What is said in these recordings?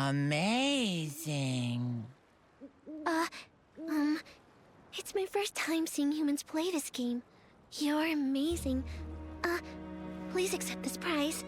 Amazing. Uh, it's my first time seeing humans play this game. You're amazing. Please accept this prize.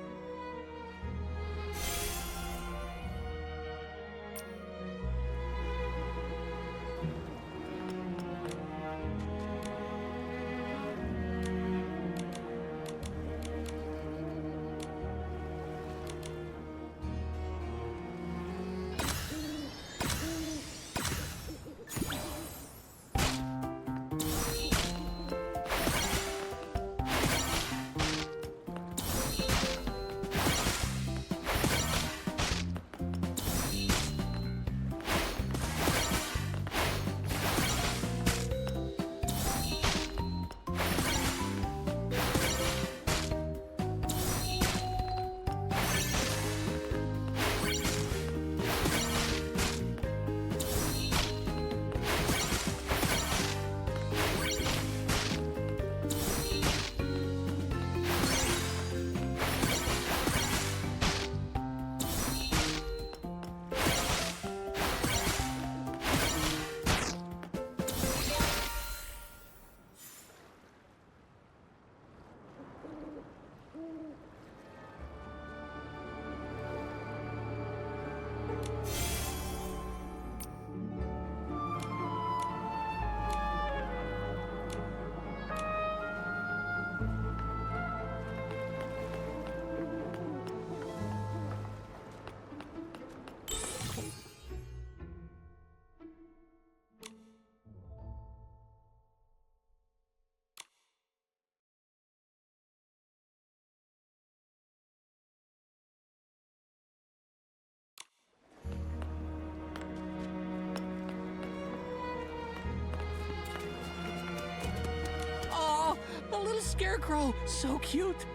Oh, the little scarecrow, so cute.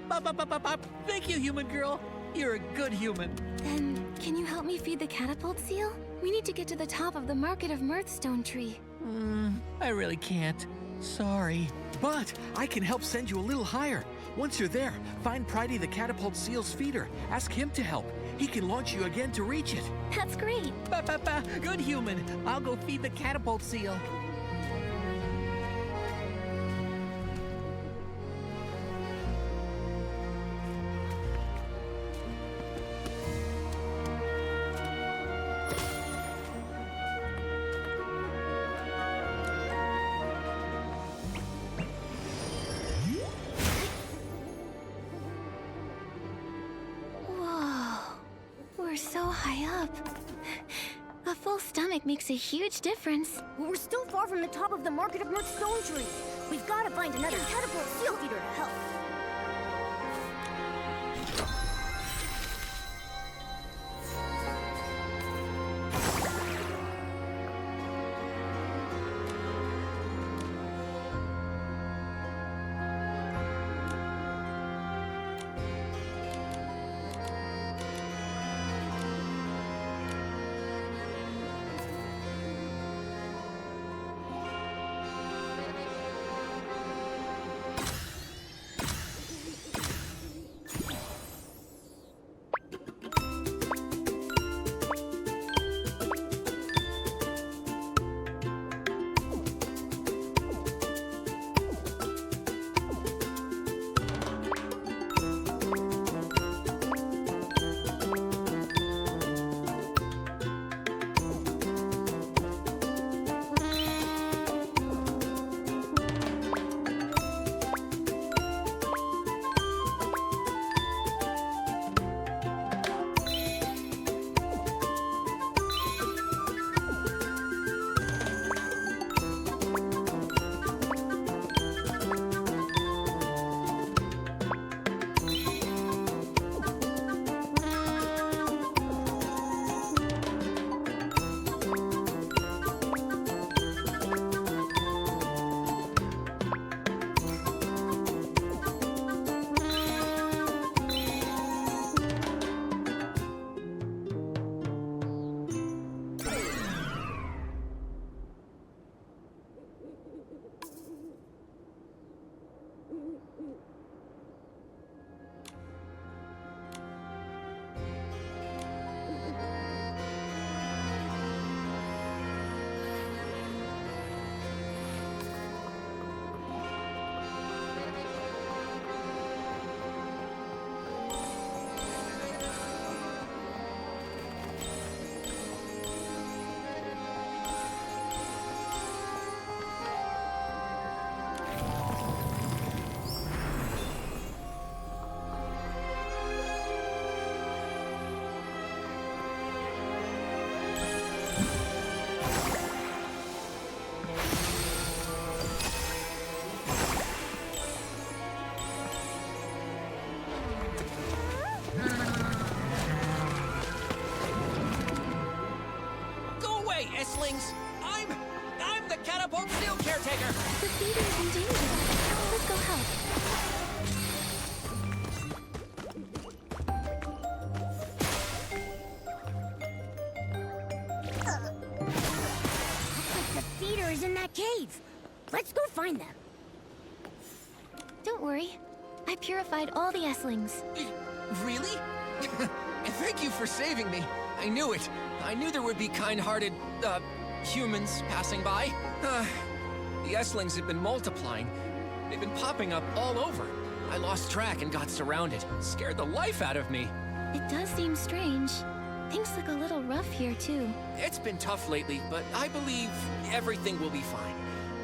Bop, bop, bop, bop, bop. Thank you, human girl. You're a good human. Then, can you help me feed the catapult seal? We need to get to the top of the Market of Mirthstone tree. I really can't. Sorry. But I can help send you a little higher. Once you're there, find Pridey the catapult seal's feeder. Ask him to help. He can launch you again to reach it. That's great. Ba, ba, ba. Good human. I'll go feed the catapult seal. Whoa, we're so high up. A full stomach makes a huge difference. We're still far from the top of the Market of Mirthstone tree. We've got to find another catapult seal feeder to help. Eslings! I'm the catapult seal caretaker! The feeder is in danger. Let's go help. Looks like the feeder is in that cave. Let's go find them. Don't worry. I purified all the Eslings. Really? Thank you for saving me. I knew it. I knew there would be kind-hearted, humans passing by. The Eslings have been multiplying. They've been popping up all over. I lost track and got surrounded. Scared the life out of me. It does seem strange. Things look a little rough here, too. It's been tough lately, but I believe everything will be fine.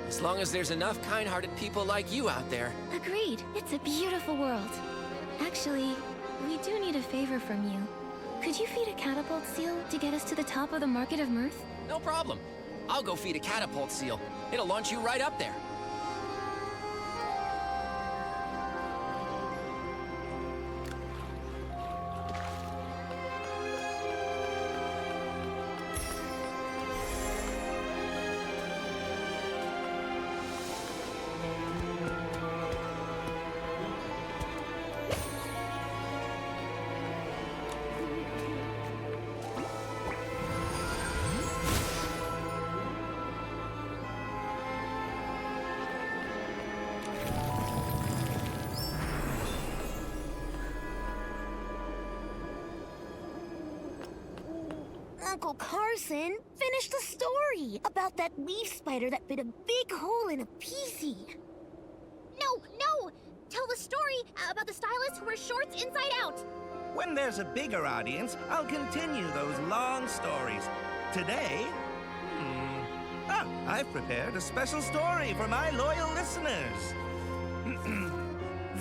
As long as there's enough kind-hearted people like you out there. Agreed. It's a beautiful world. Actually, we do need a favor from you. Could you feed a catapult seal to get us to the top of the Market of Mirth? No problem. I'll go feed a catapult seal. It'll launch you right up there. Uncle Carson finished the story about that leaf spider that bit a big hole in a peasy. No! Tell the story about the stylist who wears shorts inside out. When there's a bigger audience, I'll continue those long stories. Today, I've prepared a special story for my loyal listeners.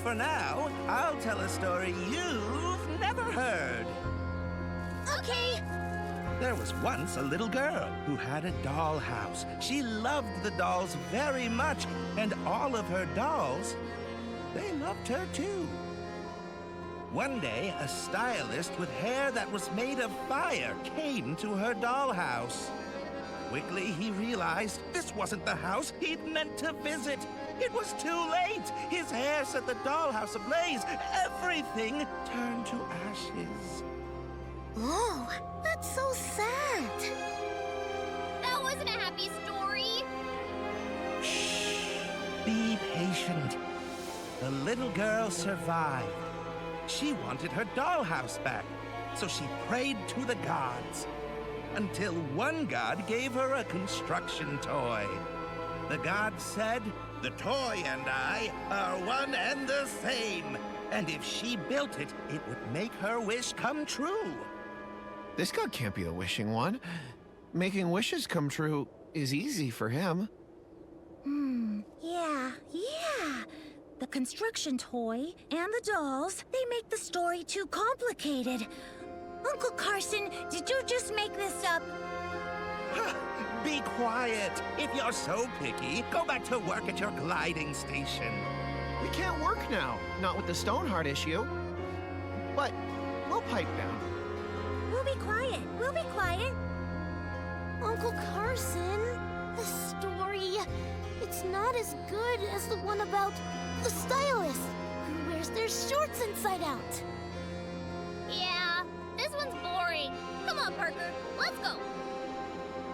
For now, I'll tell a story you've never heard. Okay. There was once a little girl who had a dollhouse. She loved the dolls very much, and all of her dolls, they loved her too. One day, a stylist with hair that was made of fire came to her dollhouse. Quickly, he realized this wasn't the house he'd meant to visit. It was too late. His hair set the dollhouse ablaze. Everything turned to ashes. Oh, that's so sad. That wasn't a happy story. Shh. Be patient. The little girl survived. She wanted her dollhouse back, so she prayed to the gods. Until one god gave her a construction toy. The god said, "The toy and I are one and the same. And if she built it, it would make her wish come true." This god can't be the wishing one. Making wishes come true is easy for him. Yeah. The construction toy and the dolls, they make the story too complicated. Uncle Carson, did you just make this up? Be quiet. If you're so picky, go back to work at your gliding station. We can't work now, not with the Stoneheart issue. But we'll pipe down. We'll be quiet. Uncle Carson, the story, it's not as good as the one about the stylist who wears their shorts inside out. Yeah, this one's boring. Come on, Parker, let's go.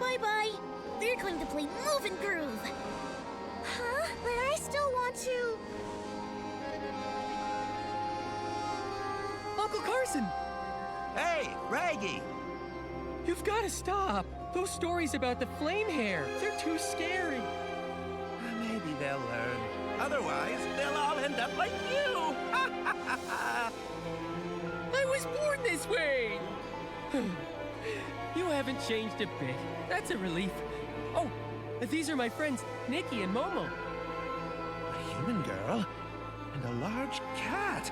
Bye-bye. We're going to play Move and Groove. Huh? But I still want to... Uncle Carson! Hey, Raggy! You've got to stop. Those stories about the flame hair, they're too scary. Maybe they'll learn. Otherwise, they'll all end up like you! I was born this way! You haven't changed a bit. That's a relief. Oh, these are my friends, Nikki and Momo. A human girl and a large cat.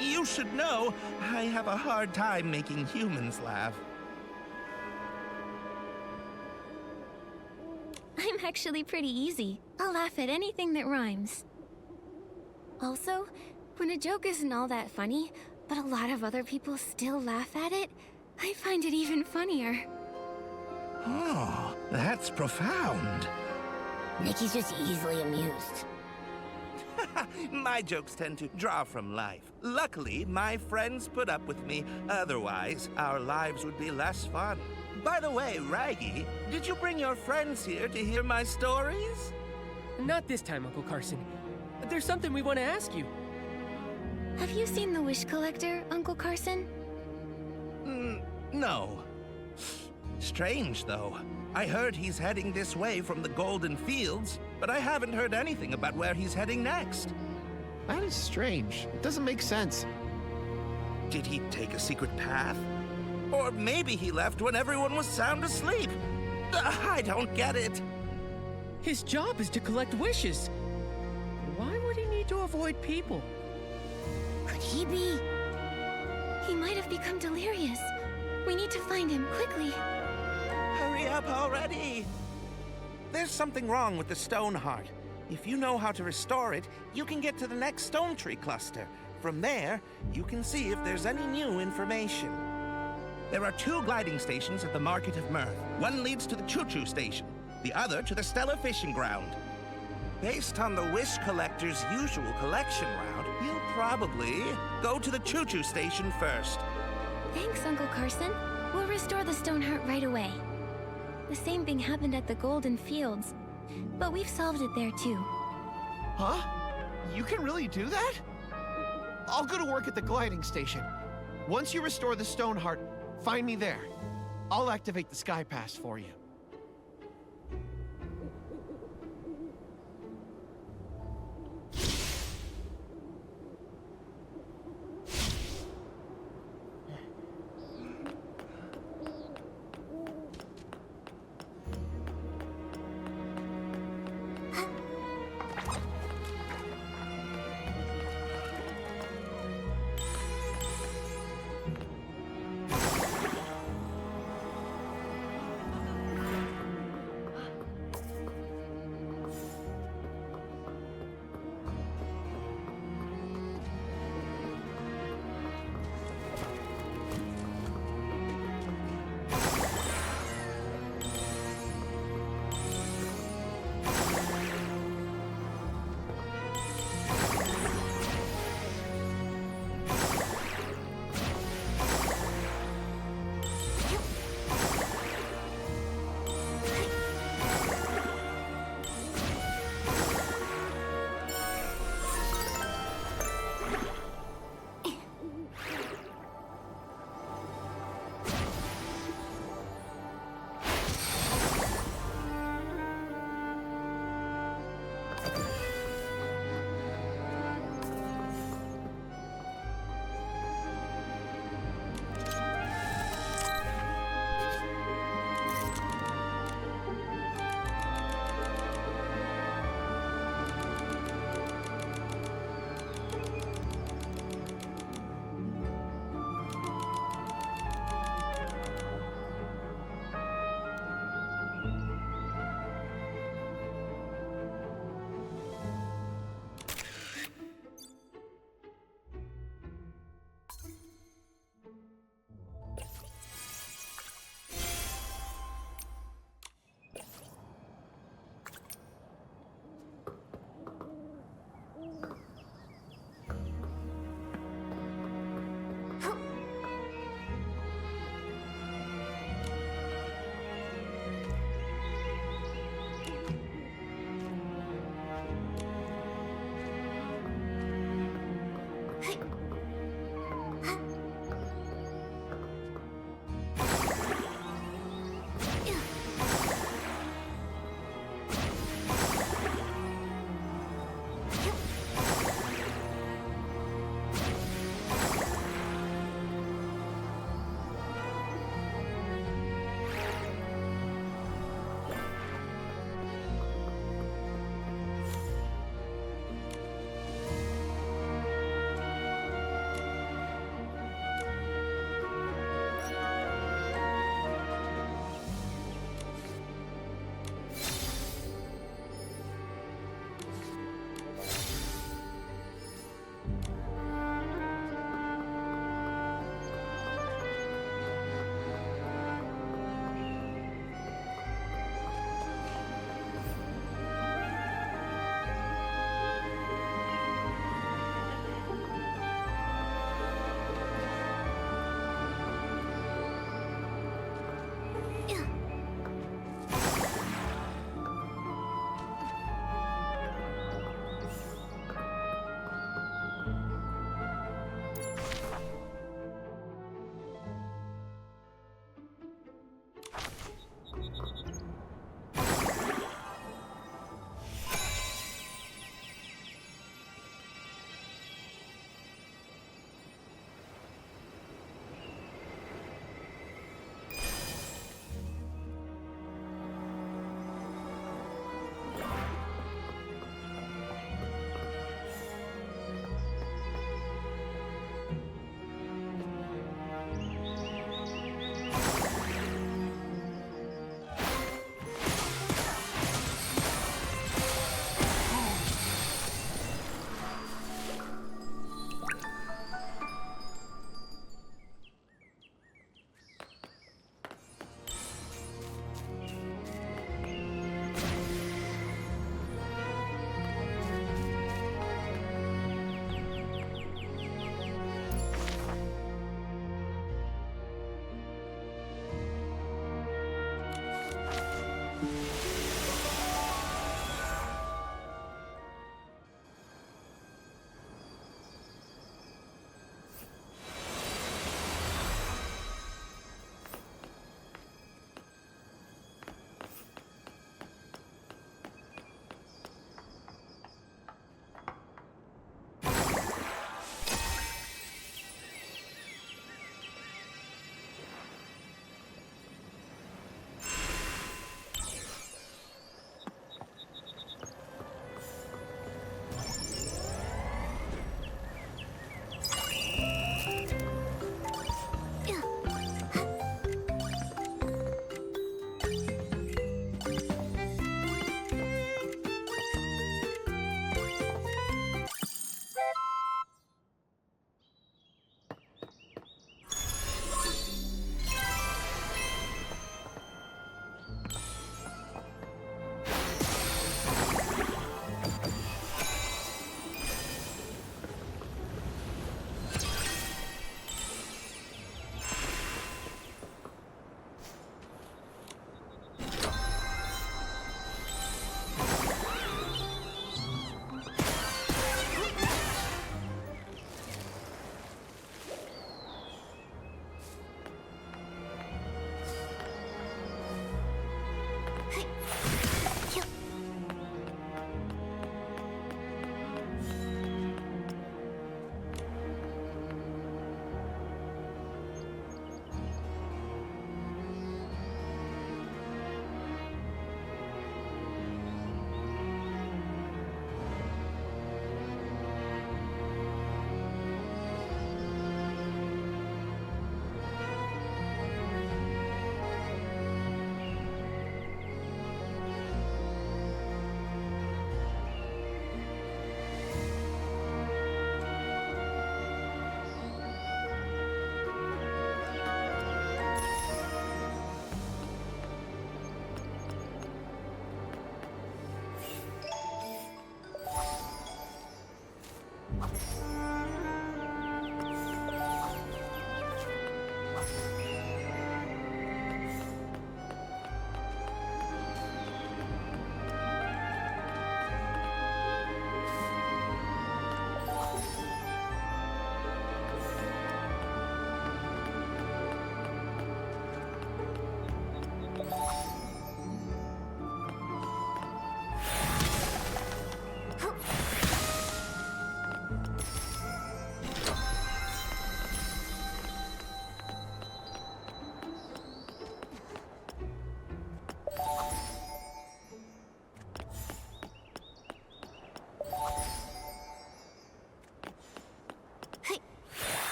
You should know, I have a hard time making humans laugh. I'm actually pretty easy. I'll laugh at anything that rhymes. Also, when a joke isn't all that funny, but a lot of other people still laugh at it, I find it even funnier. Oh, That's profound. Nikki's just easily amused. My jokes tend to draw from life. Luckily, my friends put up with me. Otherwise, our lives would be less fun. By the way, Raggy, did you bring your friends here to hear my stories? Not this time, Uncle Carson. There's something we want to ask you. Have you seen the Wish Collector, Uncle Carson? No. Strange, though. I heard he's heading this way from the Golden Fields, but I haven't heard anything about where he's heading next. That is strange. It doesn't make sense. Did he take a secret path? Or maybe he left when everyone was sound asleep. I don't get it. His job is to collect wishes. Why would he need to avoid people? Could he be? He might have become delirious. We need to find him quickly. Hurry up already! There's something wrong with the stone heart. If you know how to restore it, you can get to the next stone tree cluster. From there, you can see if there's any new information. There are 2 gliding stations at the Market of Mirth. One leads to the Choo-Choo Station, the other to the Stella Fishing Ground. Based on the Wish Collector's usual collection route, you'll probably go to the Choo-Choo Station first. Thanks, Uncle Carson. We'll restore the stone heart right away. The same thing happened at the Golden Fields, but we've solved it there too. Huh? You can really do that? I'll go to work at the gliding station. Once you restore the stone heart, find me there. I'll activate the Sky Pass for you.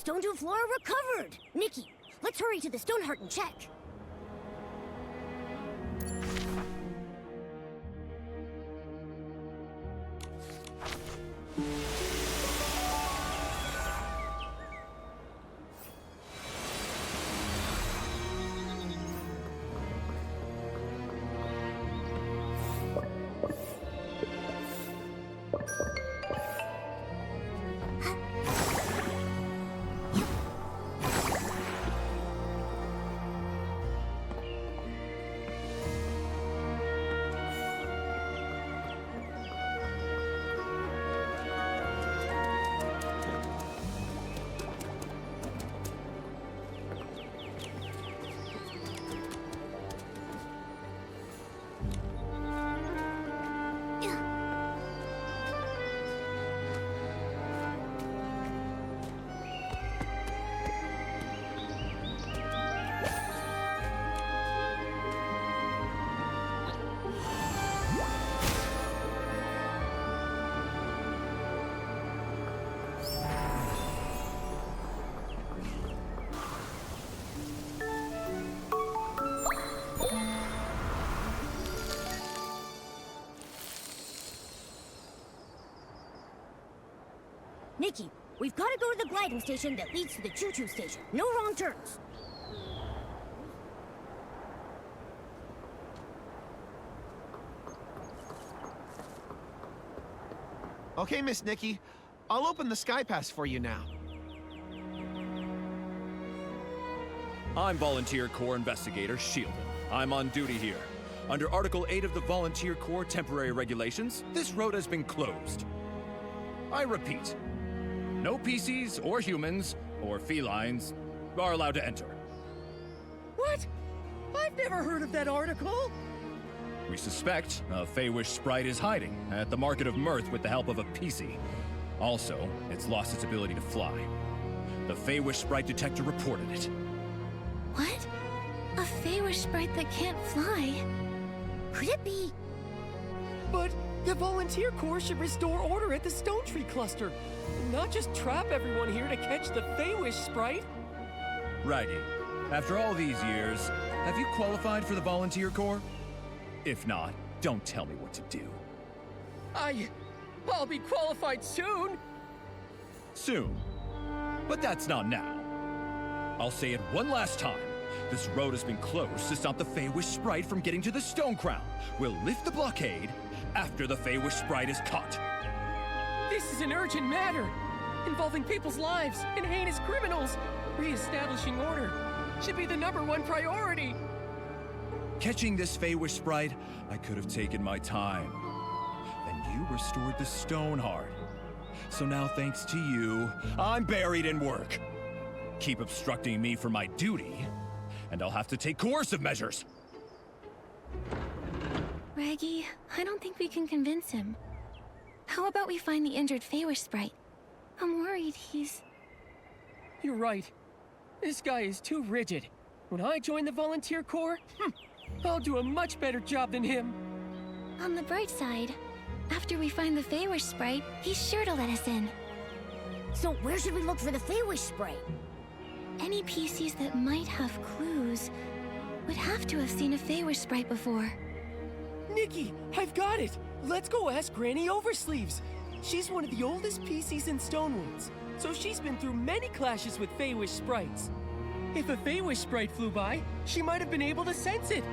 Stone 2 flora recovered! Nikki, let's hurry to the Stoneheart and check. Nikki, we've got to go to the gliding station that leads to the choo-choo station. No wrong turns. Okay, Miss Nikki. I'll open the Sky Pass for you now. I'm Volunteer Corps Investigator Shieldon. I'm on duty here. Under Article 8 of the Volunteer Corps Temporary Regulations, this road has been closed. I repeat, no PCs or humans or felines are allowed to enter. What? I've never heard of that article. We suspect a Feywish sprite is hiding at the Market of Mirth with the help of a PC. Also, it's lost its ability to fly. The Feywish sprite detector reported it. What? A Feywish sprite that can't fly? Could it be? But the Volunteer Corps should restore order at the Stone Tree Cluster, not just trap everyone here to catch the Feywish sprite. Raggy, after all these years, have you qualified for the Volunteer Corps? If not, don't tell me what to do. I'll be qualified soon. Soon. But that's not now. I'll say it one last time. This road has been closed to stop the Feywish sprite from getting to the Stone Crown. We'll lift the blockade after the Feywish sprite is caught. This is an urgent matter, involving people's lives and heinous criminals. Re-establishing order should be the #1 priority. Catching this Feywish sprite, I could have taken my time. Then you restored the Stoneheart. So now, thanks to you, I'm buried in work. Keep obstructing me from my duty, and I'll have to take coercive measures. Raggy, I don't think we can convince him. How about we find the injured Feywish sprite? I'm worried he's... You're right. This guy is too rigid. When I join the Volunteer Corps, I'll do a much better job than him. On the bright side, after we find the Feywish sprite, he's sure to let us in. So where should we look for the Feywish sprite? Any PCs that might have clues would have to have seen a Feywish sprite before. Nikki, I've got it! Let's go ask Granny Oversleeves. She's one of the oldest PCs in Stonewoods, so she's been through many clashes with Feywish sprites. If a Feywish sprite flew by, she might have been able to sense it.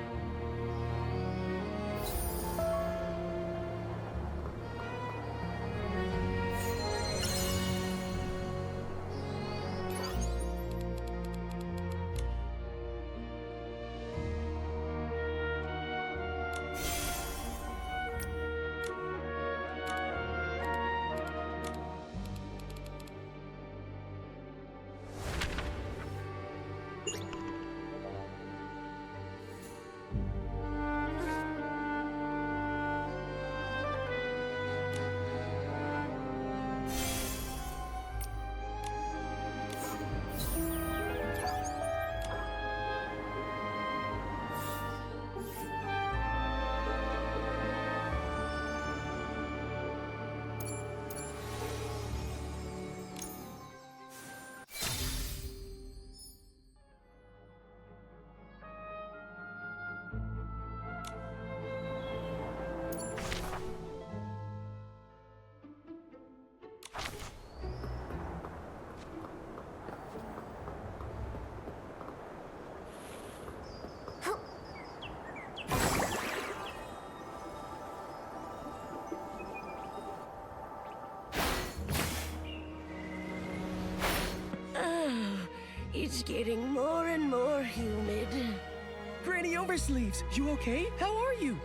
It's getting more and more humid. Granny Oversleeves, you okay? How are you?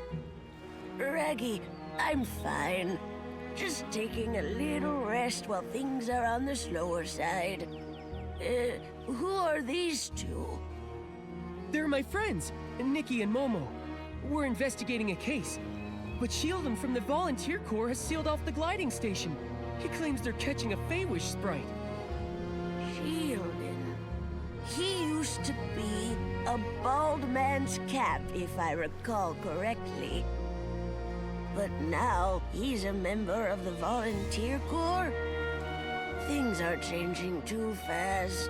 Raggy, I'm fine. Just taking a little rest while things are on the slower side. Who are these two? They're my friends, Nikki and Momo. We're investigating a case. But Shieldon from the Volunteer Corps has sealed off the gliding station. He claims they're catching a Feywish sprite. Shieldon. He used to be a bald man's cap, if I recall correctly. But now he's a member of the Volunteer Corps? Things are changing too fast.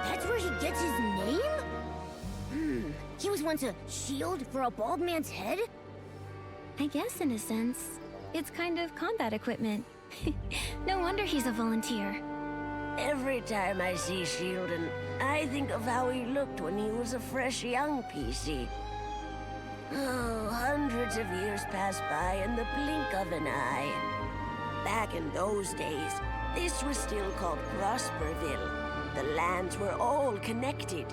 That's where he gets his name? He was once a shield for a bald man's head? I guess in a sense. It's kind of combat equipment. No wonder he's a volunteer. Every time I see Shieldon, I think of how he looked when he was a fresh young PC. Oh, hundreds of years pass by in the blink of an eye. Back in those days, this was still called Prosperville. The lands were all connected.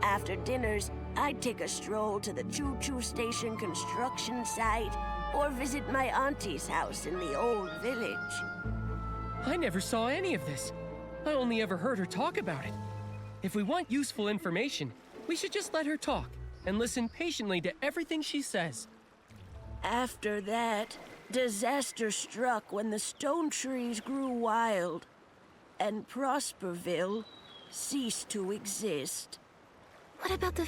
After dinners, I'd take a stroll to the choo-choo station construction site or visit my auntie's house in the old village. I never saw any of this. I only ever heard her talk about it. If we want useful information, we should just let her talk and listen patiently to everything she says. After that, disaster struck when the stone trees grew wild, and Prosperville ceased to exist. What about the